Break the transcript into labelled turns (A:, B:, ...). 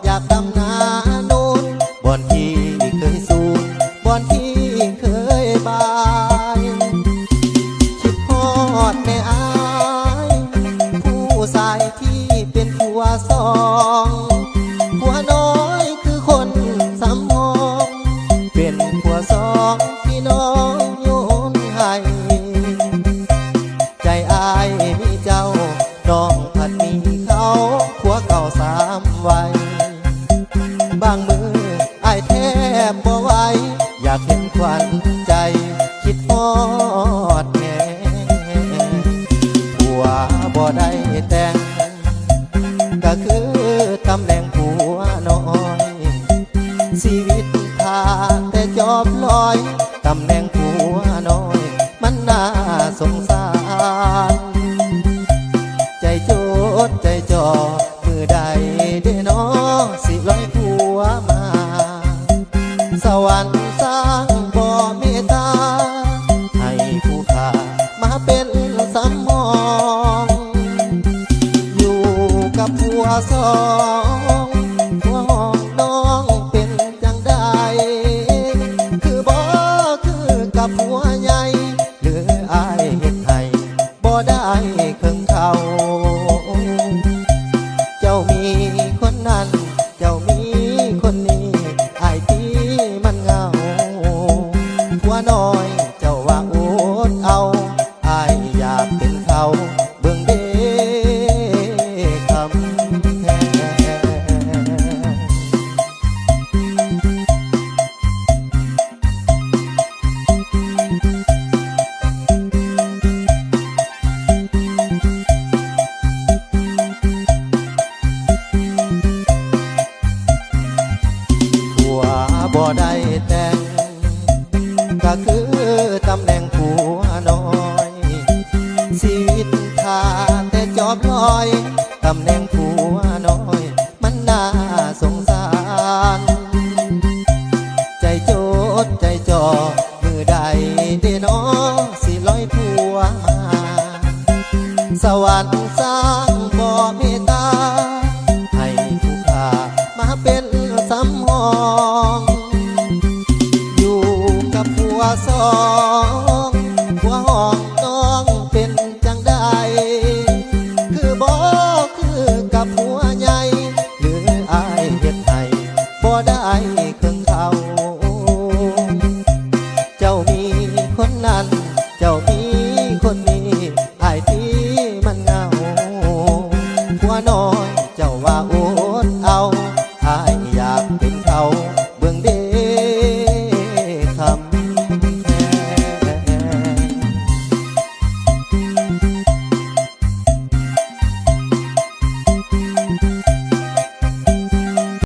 A: อยากดำนาโน่นบ่อนที่เคยสูนบ่อนที่เคยบายคิดฮอดแม่อายผู้ชายที่เป็นผัวสองผัวน้อยคือคนสำมองเป็นผัวสองที่น้องโยนให้ใจอายมีเจ้าน้องผัดมีเขาผัวเก่าสามวัยบางมืออายแทบบ่ไหวอยากเห็นควันใจคิดฮอดแม่ผัวบ่ได้แต่งก็คือตำแหน่งผัวน้อยชีวิตทาแต่จอบลอยตำแหน่งผัวน้อยมันน่าสงสารใจโจดใจจ่อมือใดได้น้อสิลอยผัวมาสวรรค์สร้างบ่เมตตาให้ผู้ขามาเป็นสำมองอยู่กับผัวสองผัวห้องน้องเป็นจังใดคือบ่คือกับผัวใหญ่หรืออายเฮ็ดให้บ่ได้เครื่องเขาเจ้ามีคนนั้นเจ้ามีคนนี้อายที่มันเหงาผัวน้อยเจ้าว่าอดเอาอายอยากเป็นเขาเบิ่งเด้คำแพผัวบ่ได้แต่งก็คือตำแหน่งผัวน้อยชีวิตทาแต่จอบลอยตำแหน่งผัวน้อยมันน่าสงสารใจโจดใจจ่อมือใดได้น้อสิลอยผัวมาสวรรค์สร้างบ่เมตตาให้ผู้ขามาเป็นสำรองอยู่กับผัวสองผัวห้องน้องเป็นจังใดคือบ่คือกับผัวใหญ่หรืออายเฮ็ดให้บ่ได้เครื่องเขาเจ้ามีคนนั้นเจ้ามีคนนี้อายที่มันเหงาผัวน้อยเจ้าว่าอดเอาอาย